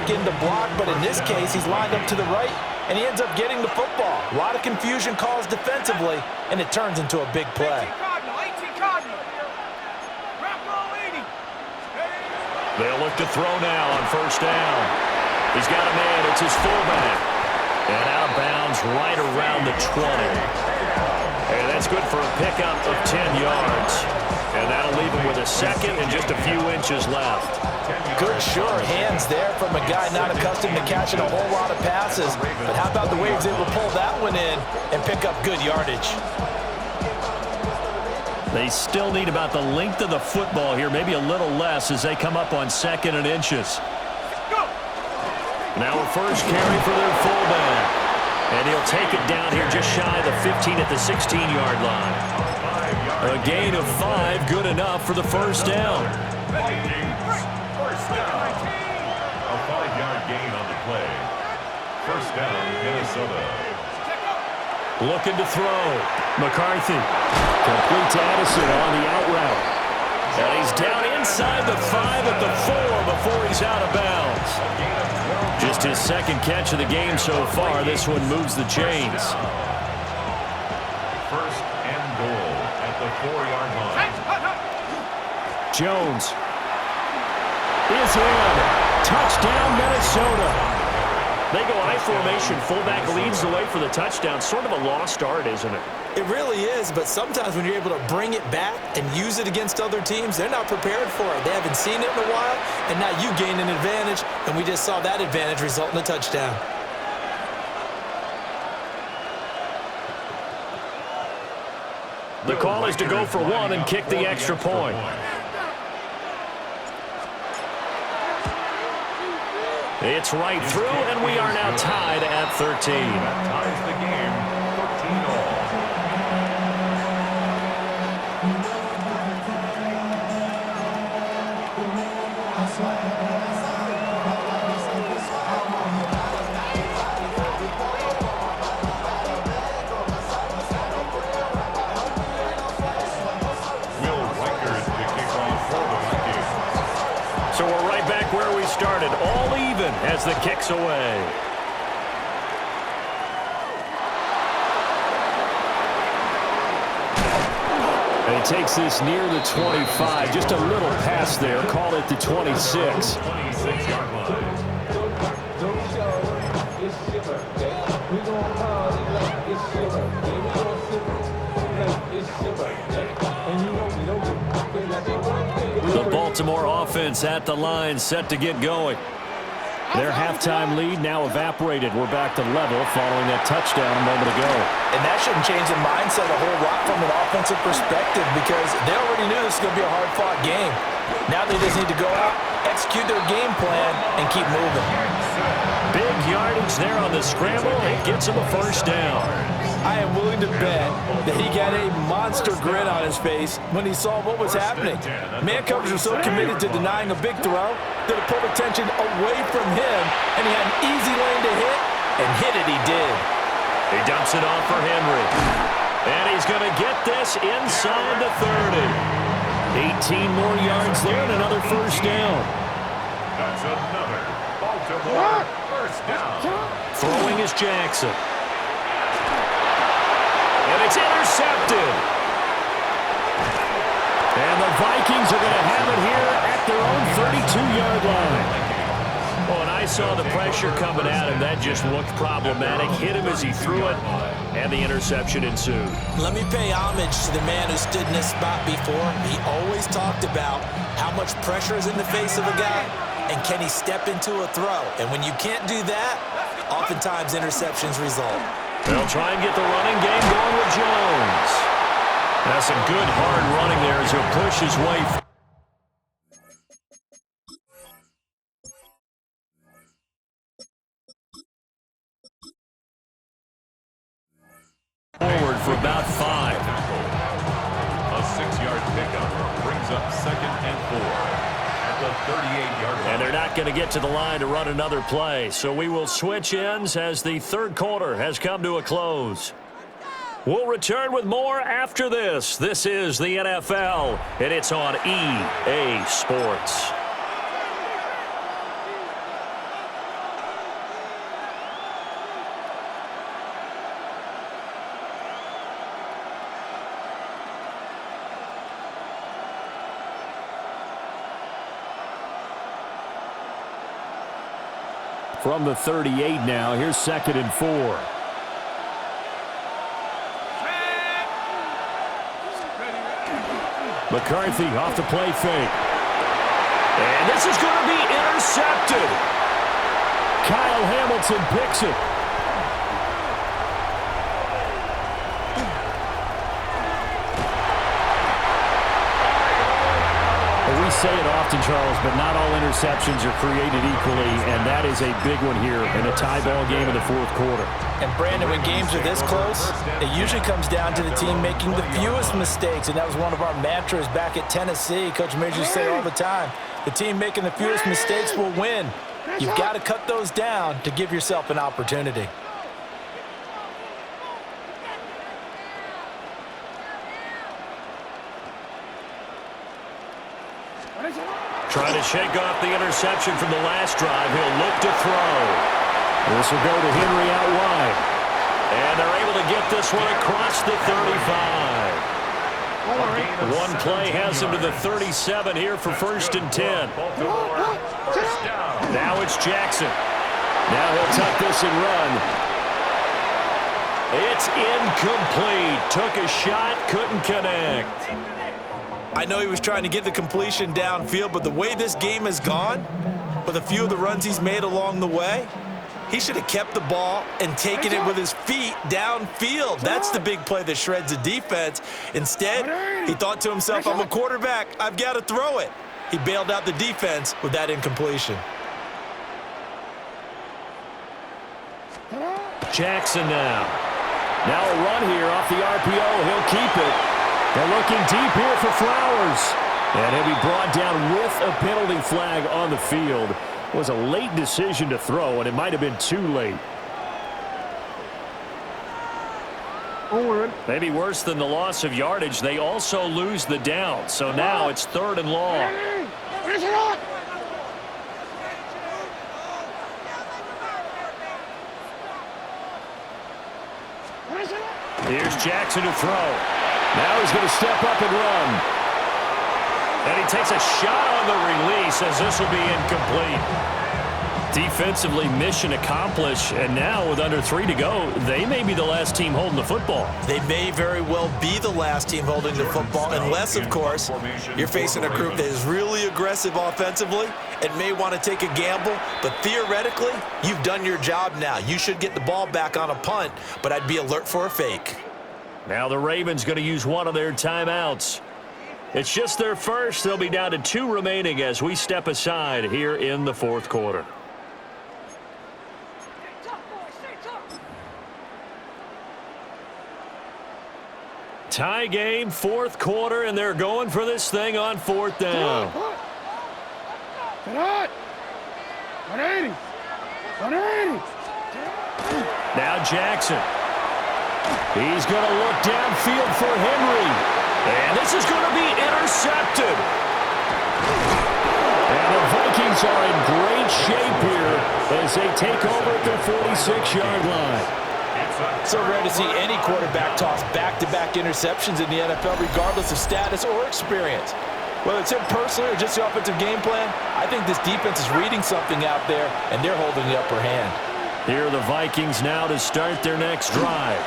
back in to block, but in this case, he's lined up to the right, and he ends up getting the football. A lot of confusion caused defensively, and it turns into a big play. They'll look to throw now on first down. He's got a man. It's his fullback. And out of bounds right around the 20. And that's good for a pickup of 10 yards. And that'll leave him with a second and just a few inches left. Good, sure hands there from a guy not accustomed to catching a whole lot of passes. But how about the way he was able to pull that one in and pick up good yardage? They still need about the length of the football here, maybe a little less as they come up on second and inches. Now a first carry for their fullback. And he'll take it down here just shy of the 15 at the 16-yard line. A gain of 5, good enough for the first down. First down. A 5-yard gain on the play. First down, Minnesota. Looking to throw. McCarthy. Complete to Addison on the out route. And he's down inside the 5 at the 4 before he's out of bounds. Just his second catch of the game so far. This one moves the chains. First and goal at the 4-yard line. Jones is in. Touchdown, Minnesota. They go I formation. Fullback leads the way for the touchdown. Sort of a lost art, isn't it? It really is, but sometimes when you're able to bring it back and use it against other teams, they're not prepared for it. They haven't seen it in a while, and now you gain an advantage, and we just saw that advantage result in a touchdown. The call is to go for one and kick the extra point. It's right through, and we are now tied at 13. That ties the game, 13-all. So we're right back where we started, all even as the kick's away. And he takes this near the 25, just a little pass there, call it the 26. 26-yard line. The Baltimore offense at the line, set to get going. Their halftime lead now evaporated. We're back to level following that touchdown a moment ago. And that shouldn't change the mindset a whole lot from an offensive perspective because they already knew this was going to be a hard-fought game. Now they just need to go out, execute their game plan, and keep moving. Big yardage there on the scramble. It gets him a first down. I am willing to bet that he got a monster grin on his face when he saw what was happening. Man coverage was so committed to denying a big throw that it pulled attention away from him, and he had an easy lane to hit, and hit it he did. He dumps it off for Henry. And he's going to get this inside the 30. 18 more yards there and another first down. That's another Baltimore first down. Throwing is Jackson. And it's intercepted. And the Vikings are going to have it here at their own 32-yard line. Oh, and I saw the pressure coming at him. That just looked problematic. Hit him as he threw it, and the interception ensued. Let me pay homage to the man who stood in this spot before. He always talked about how much pressure is in the face of a guy, and can he step into a throw. And when you can't do that, oftentimes interceptions result. They'll try and get the running game going with Jones. That's some good hard running there as he'll push his way forward for about 5. A 6-yard pickup brings up second and 4 at the 38-yard line. And they're not going to get to the line to run another play. So we will switch ends as the third quarter has come to a close. We'll return with more after this. This is the NFL, and it's on EA Sports. from the 38 now. Here's 2nd and 4. McCarthy off the play fake. And this is going to be intercepted. Kyle Hamilton picks it. We say it often, Charles, but not all interceptions are created equally, and that is a big one here in a tie ball game in the 4th quarter. And Brandon, when games are this close, it usually comes down to the team making the fewest mistakes, and that was one of our mantras back at Tennessee. Coach Major used to say all the time, the team making the fewest mistakes will win. You've got to cut those down to give yourself an opportunity. Trying to shake off the interception from the last drive. He'll look to throw. This will go to Henry out wide. And they're able to get this one across the 35. One play has him to the 37 here for 1st and 10. Now it's Jackson. Now he'll tuck this and run. It's incomplete. Took a shot, couldn't connect. I know he was trying to get the completion downfield, but the way this game has gone, with a few of the runs he's made along the way, he should have kept the ball and taken it with his feet downfield. That's the big play that shreds the defense. Instead, he thought to himself, I'm a quarterback, I've got to throw it. He bailed out the defense with that incompletion. Jackson now. Now a run here off the RPO. He'll keep it. They're looking deep here for Flowers. And he'll be brought down with a penalty flag on the field. It was a late decision to throw, and it might have been too late. Maybe worse than the loss of yardage, they also lose the down. So now it's 3rd and long. Here's Jackson to throw. Now he's going to step up and run. And he takes a shot on the release as this will be incomplete. Defensively, mission accomplished. And now with under 3 to go, they may be the last team holding the football. They may very well be the last team holding the football, unless, of course, you're facing a group that is really aggressive offensively and may want to take a gamble. But theoretically, you've done your job now. You should get the ball back on a punt, but I'd be alert for a fake. Now the Ravens going to use one of their timeouts. It's just their first. They'll be down to 2 remaining as we step aside here in the 4th quarter. Tie game, 4th quarter, and they're going for this thing on 4th down. Now Jackson. He's going to look downfield for Henry. And this is going to be intercepted. And the Vikings are in great shape here as they take over at their 46-yard line. So rare to see any quarterback toss back-to-back interceptions in the NFL, regardless of status or experience. Whether it's him personally or just the offensive game plan, I think this defense is reading something out there, and they're holding the upper hand. Here are the Vikings now to start their next drive.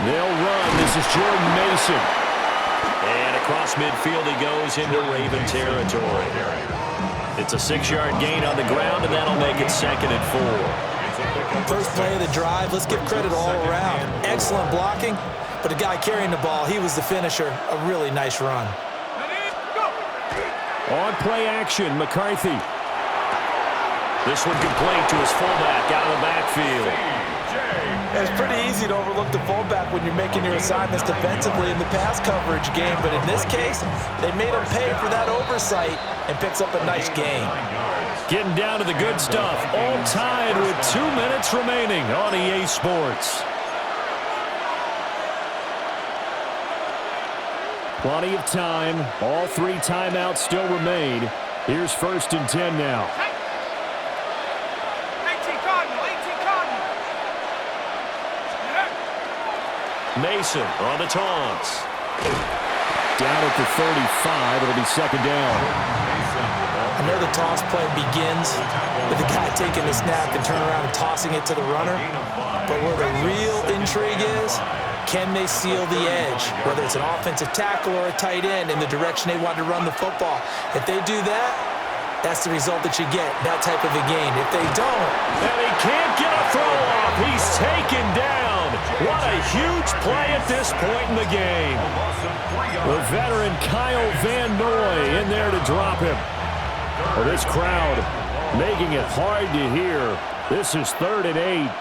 They'll run. This is Jordan Mason. And across midfield he goes into Raven territory. It's a 6-yard gain on the ground, and that'll make it 2nd and 4. First play of the drive, let's give credit all around. Excellent blocking, but the guy carrying the ball, he was the finisher. A really nice run. On play action, McCarthy. This one complete to his fullback out of the backfield. It's pretty easy to overlook the fullback when you're making your assignments defensively in the pass coverage game, but in this case, they made him pay for that oversight and picks up a nice gain. Getting down to the good stuff, all tied with 2 minutes remaining on EA Sports. Plenty of time. All 3 timeouts still remain. Here's 1st and 10 now. Mason on the taunts. Down at the 35, it'll be 2nd down. I know the toss play begins with the guy taking the snap and turning around and tossing it to the runner. But where the real intrigue is, can they seal the edge, whether it's an offensive tackle or a tight end, in the direction they want to run the football? If they do that, that's the result that you get, that type of a game. If they don't... And he can't get a throw off. He's taken down. What a huge play at this point in the game. The veteran Kyle Van Noy in there to drop him. Well, this crowd making it hard to hear. This is 3rd and 8.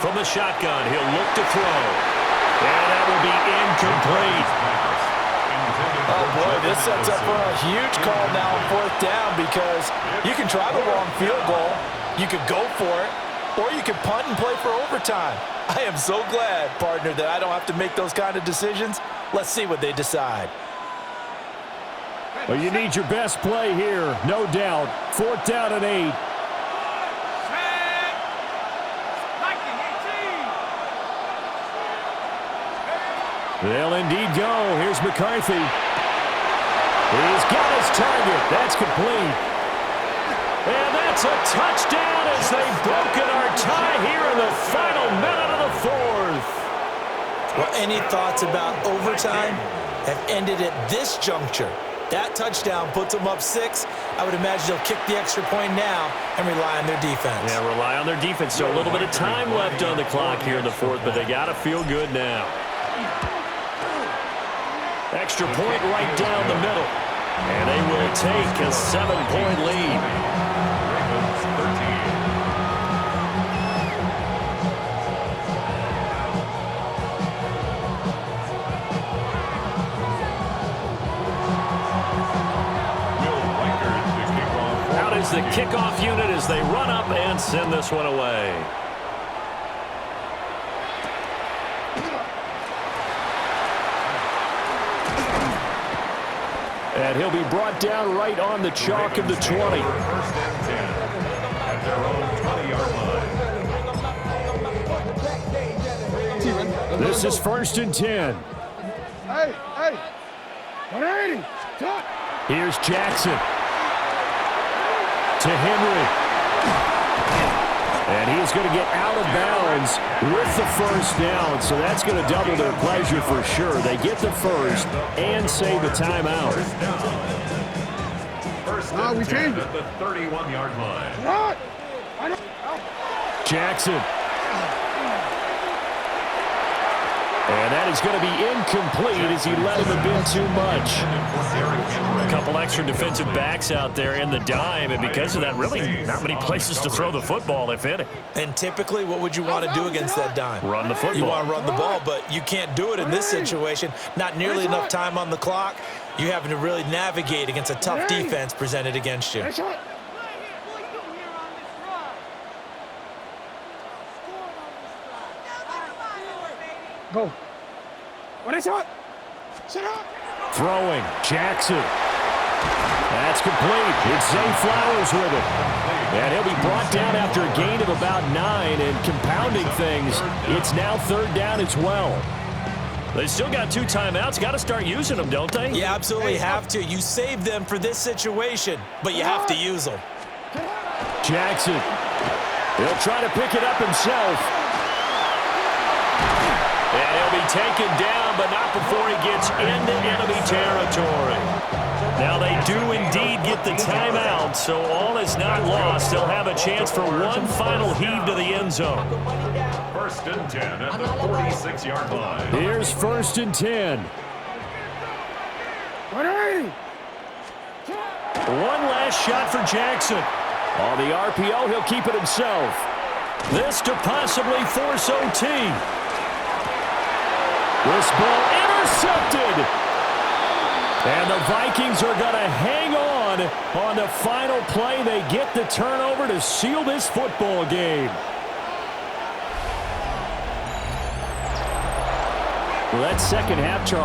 From the shotgun, he'll look to throw. And that will be incomplete. Oh, boy, this sets up for a huge call now on 4th down, because you can try the long field goal, you could go for it, or you can punt and play for overtime. I am so glad, partner, that I don't have to make those kind of decisions. Let's see what they decide. Well, you need your best play here, no doubt. 4th down and 8. They'll indeed go. Here's McCarthy. He's got his target. That's complete. And that's a touchdown as they've broken our tie here in the final minute of the 4th. Well, any thoughts about overtime have ended at this juncture. That touchdown puts them up 6. I would imagine they'll kick the extra point now and rely on their defense. Yeah, rely on their defense. So a little bit of time left on the clock here in the 4th, but they got to feel good now. Extra point right down the middle. And they will take a 7-point lead. Ravens 13. Out is the kickoff unit as they run up and send this one away. And he'll be brought down right on the chalk of the 20. 1st and 10 at their own 20-yard line. This is 1st and 10. Hey, 180. Here's Jackson to Henry. And he is going to get out of bounds with the 1st down, so that's going to double their pleasure for sure. They get the 1st and save a timeout. 1st and 10 at the 31-yard line. Jackson. And that is going to be incomplete as he let him a bit too much. A couple extra defensive backs out there in the dime, and because of that, really not many places to throw the football, if any. And typically, what would you want to do against that dime? Run the football. You want to run the ball, but you can't do it in this situation. Not nearly enough time on the clock. You having to really navigate against a tough defense presented against you. Go. What is it? Sit up. Throwing, Jackson. That's complete. It's Zay Flowers with it. And he'll be brought down after a gain of about 9, and compounding things, it's now 3rd down as well. They still got 2 timeouts. Got to start using them, don't they? You absolutely have to. You save them for this situation, but you have to use them. Jackson. He'll try to pick it up himself. And he'll be taken down, but not before he gets into enemy territory. Now they do indeed get the timeout, so all is not lost. They'll have a chance for one final heave to the end zone. 1st and 10 at the 46-yard line. Here's 1st and 10. 180. One last shot for Jackson. On the RPO, he'll keep it himself. This to possibly force OT. This ball intercepted. And the Vikings are going to hang on the final play. They get the turnover to seal this football game. Well, that second half, Charles.